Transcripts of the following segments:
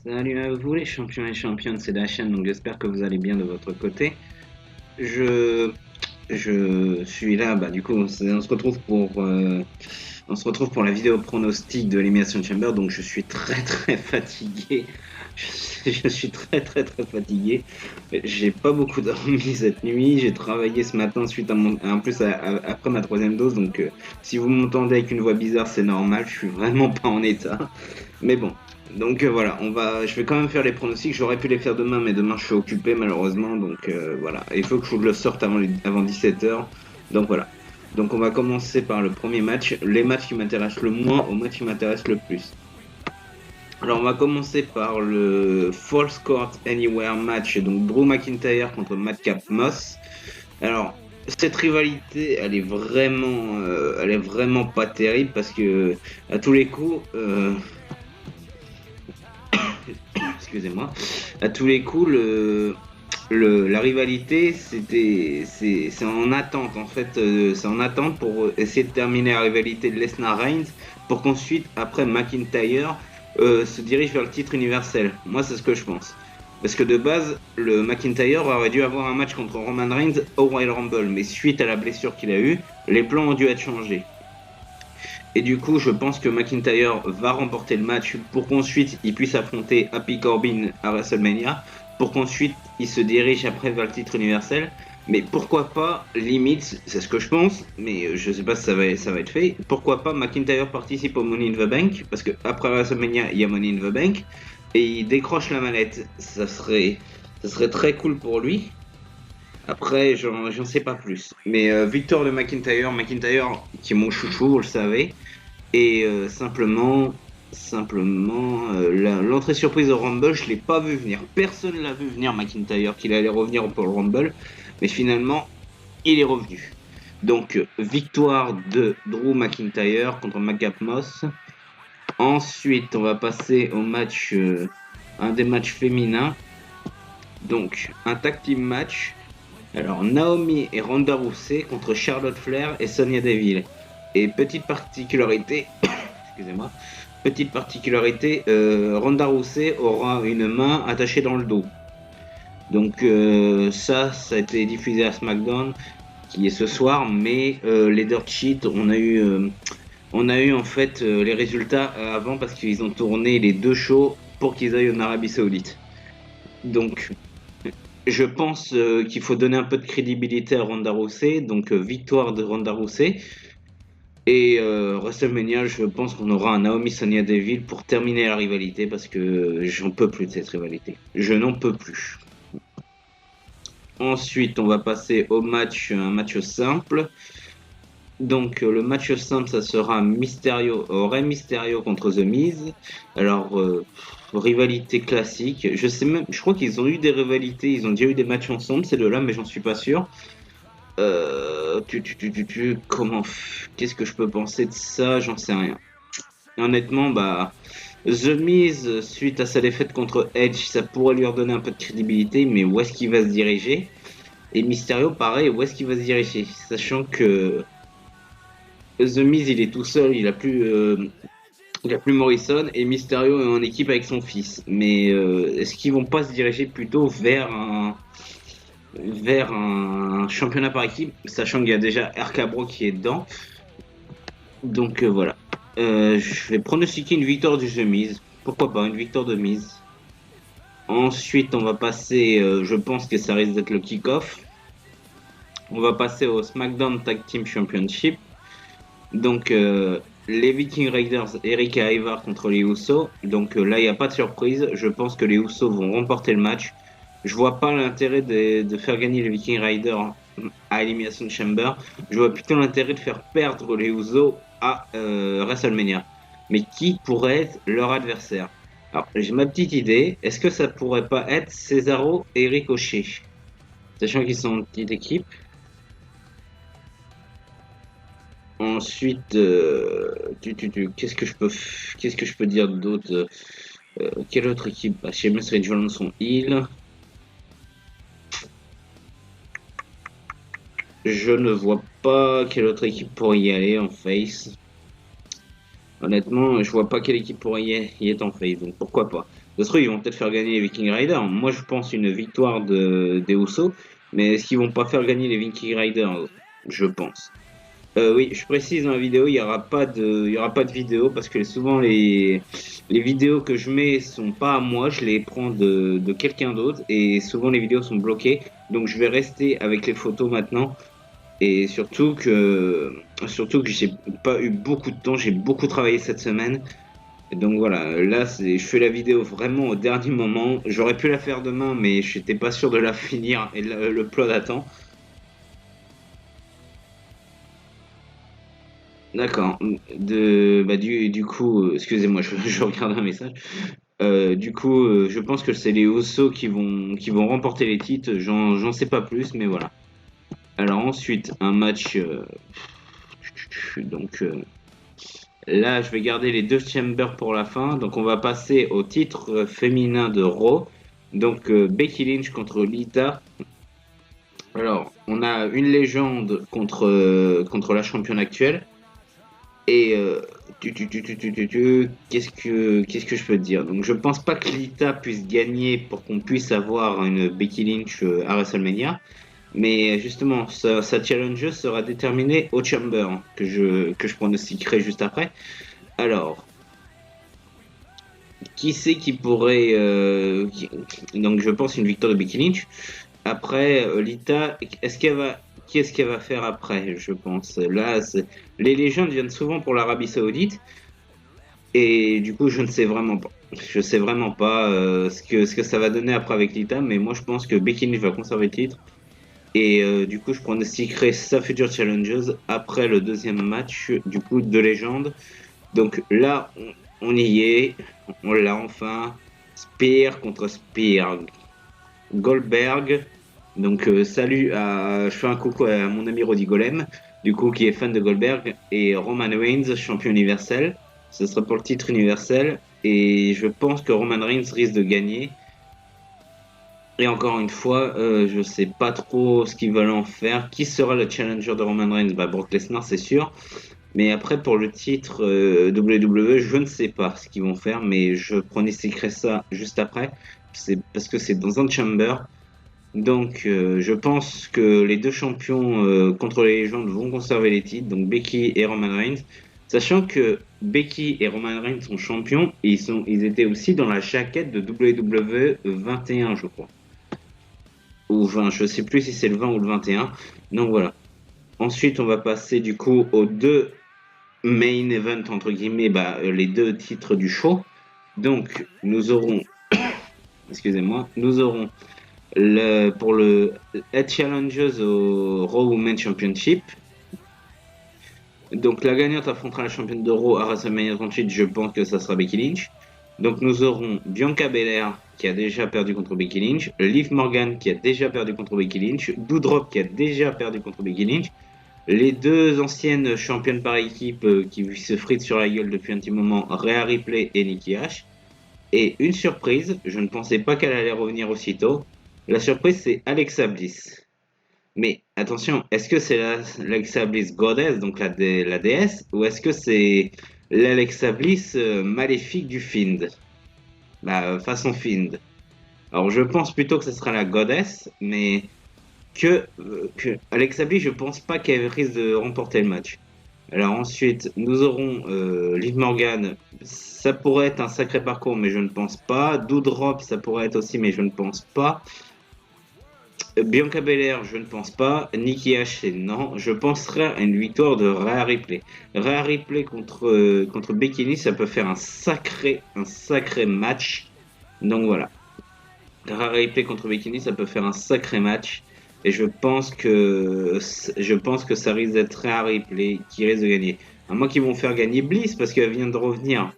Salut à vous les champions et championnes, c'est la chaîne, donc j'espère que vous allez bien de votre côté. Je, je suis là, du coup, on se retrouve pour la vidéo pronostic de l'Elimination Chamber, donc je suis très très fatigué. Je suis très très très fatigué. J'ai pas beaucoup dormi cette nuit, j'ai travaillé ce matin suite à en plus après ma troisième dose, donc si vous m'entendez avec une voix bizarre, c'est normal, je suis vraiment pas en état. Mais bon, donc voilà, je vais quand même faire les pronostics. J'aurais pu les faire demain, mais demain je suis occupé malheureusement. Donc voilà, il faut que je le sorte avant 17 h. Donc voilà. Donc on va commencer par le premier match, les matchs qui m'intéressent le moins aux matchs qui m'intéressent le plus. Alors on va commencer par le False Court Anywhere match, donc Drew McIntyre contre Madcap Moss. Alors cette rivalité, elle est vraiment pas terrible parce que à tous les coups, excusez-moi, à tous les coups, la rivalité, c'est en attente en fait, c'est en attente pour essayer de terminer la rivalité de Lesnar Reigns pour qu'ensuite, après McIntyre, se dirige vers le titre universel. Moi, c'est ce que je pense. Parce que de base, le McIntyre aurait dû avoir un match contre Roman Reigns au Royal Rumble, mais suite à la blessure qu'il a eue, les plans ont dû être changés. Et du coup, je pense que McIntyre va remporter le match pour qu'ensuite il puisse affronter Happy Corbin à WrestleMania, pour qu'ensuite il se dirige après vers le titre universel. Mais pourquoi pas, limite, c'est ce que je pense, mais je sais pas si ça va être fait. Pourquoi pas McIntyre participe au Money in the Bank, parce que après WrestleMania, il y a Money in the Bank, et il décroche la mallette. Ça serait très cool pour lui. Après, j'en sais pas plus. Mais victoire de McIntyre, McIntyre qui est mon chouchou, vous le savez. Et simplement, l'entrée surprise au Rumble, je l'ai pas vu venir. Personne l'a vu venir, McIntyre, qu'il allait revenir pour le Rumble. Mais finalement, il est revenu. Donc, victoire de Drew McIntyre contre Magap Moss. Ensuite, on va passer au match, un des matchs féminins. Donc, un tag team match. Alors, Naomi et Ronda Rousey contre Charlotte Flair et Sonya Deville. Et petite particularité, excusez-moi, petite particularité, Ronda Rousey aura une main attachée dans le dos. Donc ça a été diffusé à SmackDown, qui est ce soir, mais les Dirt Sheets, on a eu en fait les résultats avant parce qu'ils ont tourné les deux shows pour qu'ils aillent en Arabie Saoudite. Donc je pense qu'il faut donner un peu de crédibilité à Ronda Rousey, donc victoire de Ronda Rousey. Et WrestleMania, je pense qu'on aura un Naomi Sonya Deville pour terminer la rivalité parce que j'en peux plus de cette rivalité. Je n'en peux plus. Ensuite, on va passer un match simple. Donc le match simple, ça sera Rey Mysterio contre The Miz. Alors rivalité classique. Je crois qu'ils ont eu des rivalités, ils ont déjà eu des matchs ensemble ces deux-là, mais j'en suis pas sûr. Qu'est-ce que je peux penser de ça? J'en sais rien. Honnêtement, The Miz, suite à sa défaite contre Edge, ça pourrait lui redonner un peu de crédibilité, mais où est-ce qu'il va se diriger? Et Mysterio, pareil, où est-ce qu'il va se diriger? Sachant que The Miz, il est tout seul, il a plus Morrison, et Mysterio est en équipe avec son fils. Mais est-ce qu'ils vont pas se diriger plutôt vers un championnat par équipe, sachant qu'il y a déjà RK-Bro qui est dedans? Donc voilà. Je vais pronostiquer une victoire du The Miz. Pourquoi pas, une victoire de Miz. Ensuite, on va passer, je pense que ça risque d'être le kick-off. On va passer au SmackDown Tag Team Championship. Donc, les Viking Raiders, Eric et Ivar contre les Usos. Donc là, il n'y a pas de surprise. Je pense que les Usos vont remporter le match. Je vois pas l'intérêt de faire gagner les Viking Raiders à Elimination Chamber. Je vois plutôt l'intérêt de faire perdre les Usos à WrestleMania. Mais qui pourrait être leur adversaire? Alors, j'ai ma petite idée. Est-ce que ça pourrait pas être Cesaro et Ricochet? Sachant qu'ils sont en petite équipe. Ensuite, qu'est-ce que je peux dire d'autre? Quelle autre équipe? Sheamus et Rollins sont heal. Je ne vois pas quelle autre équipe pourrait y aller en face. Honnêtement, je vois pas quelle équipe pourrait y être en face, donc pourquoi pas. De toute façon, ils vont peut-être faire gagner les Viking Riders. Moi, je pense une victoire des Usos, mais est-ce qu'ils vont pas faire gagner les Viking Riders? Je pense. Oui, je précise dans la vidéo, il y aura pas de vidéo parce que souvent les vidéos que je mets sont pas à moi, je les prends de quelqu'un d'autre et souvent les vidéos sont bloquées. Donc je vais rester avec les photos maintenant et surtout que j'ai pas eu beaucoup de temps, j'ai beaucoup travaillé cette semaine. Et donc voilà, là je fais la vidéo vraiment au dernier moment. J'aurais pu la faire demain, mais j'étais pas sûr de la finir et le plot attend. D'accord. Du coup, excusez-moi, je regarde un message. Je pense que c'est les Usos qui vont remporter les titres. J'en sais pas plus, mais voilà. Alors ensuite, un match. Donc là, je vais garder les deux chambers pour la fin. Donc on va passer au titre féminin de Raw. Donc Becky Lynch contre Lita. Alors, on a une légende contre la championne actuelle. Et qu'est-ce que je peux te dire? Donc je pense pas que Lita puisse gagner pour qu'on puisse avoir une Becky Lynch à WrestleMania, mais justement sa challenger sera déterminée au Chamber hein, que je pronostiquerai juste après. Alors qui c'est qui pourrait donc je pense une victoire de Becky Lynch. Après Lita, qui est-ce qu'elle va faire après? Je pense là les légendes viennent souvent pour l'Arabie Saoudite. Et du coup, je ne sais vraiment pas. Je sais vraiment pas ce que ça va donner après avec Lita, mais moi je pense que Becky Lynch va conserver le titre. Et du coup, je pronostiquerai sa future challengers après le deuxième match du coup de légende. Donc là, on y est, on l'a enfin. Spear contre Spear. Goldberg. Donc salut je fais un coucou à mon ami Roddy Golem, du coup qui est fan de Goldberg et Roman Reigns, champion universel. Ce sera pour le titre universel et je pense que Roman Reigns risque de gagner. Et encore une fois, je sais pas trop ce qu'ils veulent en faire. Qui sera le challenger de Roman Reigns? Bah Brock Lesnar, c'est sûr. Mais après pour le titre WWE, je ne sais pas ce qu'ils vont faire, mais je pronostiquerai ça juste après. C'est parce que c'est dans un chamber. Donc, je pense que les deux champions contre les légendes vont conserver les titres, donc Becky et Roman Reigns. Sachant que Becky et Roman Reigns sont champions et ils étaient aussi dans la jaquette de WWE 21, je crois. Ou 20, je sais plus si c'est le 20 ou le 21. Donc voilà. Ensuite, on va passer du coup aux deux main events, entre guillemets, les deux titres du show. Donc, nous aurons, excusez-moi, nous aurons pour le Head Challengers au Raw Women's Championship. Donc la gagnante affrontera la championne de Raw à WrestleMania 38, je pense que ça sera Becky Lynch. Donc nous aurons Bianca Belair qui a déjà perdu contre Becky Lynch, Liv Morgan qui a déjà perdu contre Becky Lynch, Doudrop qui a déjà perdu contre Becky Lynch, les deux anciennes championnes par équipe qui se fritent sur la gueule depuis un petit moment, Rhea Ripley et Nikki Ash. Et une surprise, je ne pensais pas qu'elle allait revenir aussitôt. La surprise, c'est Alexa Bliss. Mais attention, est-ce que c'est l'Alexa Bliss Goddess, donc la déesse, ou est-ce que c'est l'Alexa Bliss maléfique du Fiend? Façon Fiend. Alors je pense plutôt que ce sera la Goddess, mais que Alexa Bliss, je pense pas qu'elle risque de remporter le match. Alors ensuite, nous aurons Liv Morgan. Ça pourrait être un sacré parcours, mais je ne pense pas. Doudrop, ça pourrait être aussi, mais je ne pense pas. Bianca Belair, je ne pense pas. Nikki H, non. Je penserais à une victoire de Rhea Ripley. Rhea Ripley contre Becky Lynch, ça peut faire un sacré match. Donc voilà. Rhea Ripley contre Becky Lynch, ça peut faire un sacré match. Et je pense que ça risque d'être Rhea Ripley qui risque de gagner. À moins qu'ils vont faire gagner Bliss parce qu'elle vient de revenir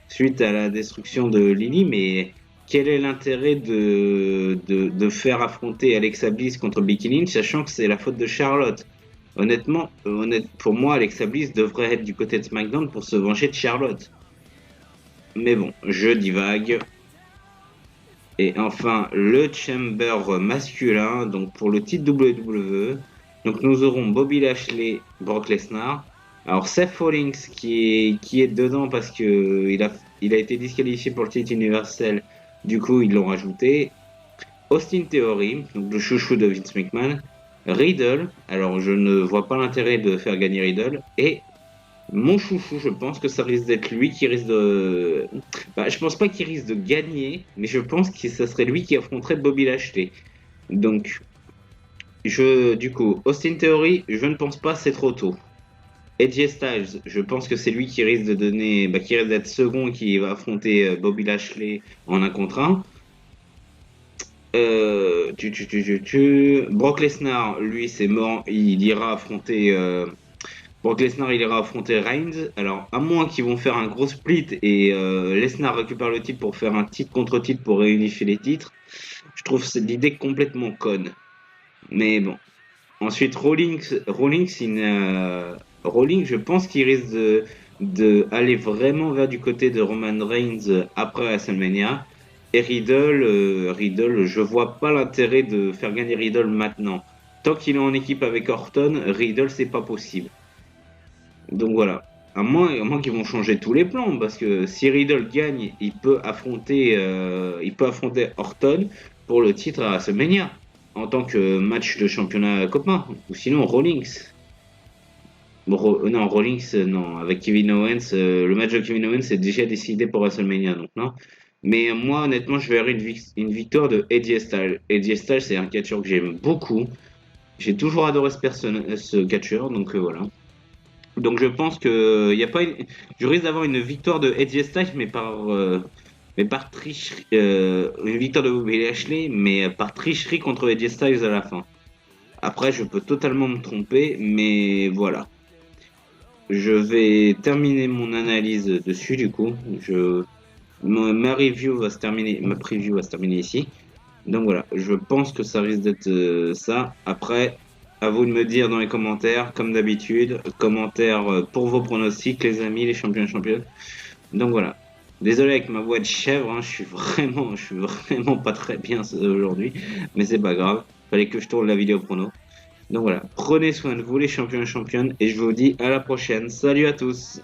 suite à la destruction de Lily, mais quel est l'intérêt de faire affronter Alexa Bliss contre Becky Lynch, sachant que c'est la faute de Charlotte? Honnêtement, pour moi, Alexa Bliss devrait être du côté de SmackDown pour se venger de Charlotte. Mais bon, je divague. Et enfin, le Chamber masculin, donc pour le titre WWE. Donc nous aurons Bobby Lashley, Brock Lesnar. Alors Seth Rollins qui est dedans parce que il a été disqualifié pour le titre universel, du coup ils l'ont rajouté. Austin Theory, donc le chouchou de Vince McMahon. Riddle, alors je ne vois pas l'intérêt de faire gagner Riddle. Et mon chouchou, je pense que ça risque d'être lui qui risque de. Bah, je pense pas qu'il risque de gagner, mais je pense que ça serait lui qui affronterait Bobby Lashley. Donc, du coup, Austin Theory, je ne pense pas, c'est trop tôt. AJ Styles, je pense que c'est lui qui risque de donner, bah, qui risque d'être second et qui va affronter Bobby Lashley en un contre un. Brock Lesnar, lui, c'est mort. Il ira affronter. Brock Lesnar, il ira affronter Reigns. Alors, à moins qu'ils vont faire un gros split et Lesnar récupère le titre pour faire un titre contre titre pour réunifier les titres, je trouve cette idée complètement conne. Mais bon. Ensuite, Rollins, je pense qu'il risque de aller vraiment vers du côté de Roman Reigns après WrestleMania. Et Riddle, je vois pas l'intérêt de faire gagner Riddle maintenant. Tant qu'il est en équipe avec Orton, Riddle, c'est pas possible. Donc voilà. À moins qu'ils vont changer tous les plans, parce que si Riddle gagne, il peut affronter Orton pour le titre à WrestleMania en tant que match de championnat copain. Ou sinon Rollins. Bon, non, Rollins, non. Avec Kevin Owens, le match de Kevin Owens est déjà décidé pour WrestleMania, donc non. Mais moi, honnêtement, je verrais une victoire de AJ Styles. AJ Styles, c'est un catcheur que j'aime beaucoup. J'ai toujours adoré ce catcheur, donc voilà. Donc je pense que y a pas je risque d'avoir une victoire de AJ Styles, mais par tricherie, une victoire de Bobby Lashley, mais par tricherie contre AJ Styles à la fin. Après, je peux totalement me tromper, mais voilà. Je vais terminer mon analyse dessus du coup. Ma preview va se terminer ici. Donc voilà, je pense que ça risque d'être ça. Après, à vous de me dire dans les commentaires, comme d'habitude, commentaires pour vos pronostics, les amis, les champions et championnes. Donc voilà. Désolé avec ma voix de chèvre, hein, je suis vraiment pas très bien aujourd'hui, mais c'est pas grave. Fallait que je tourne la vidéo prono. Donc voilà, prenez soin de vous les champions et championnes, et je vous dis à la prochaine. Salut à tous!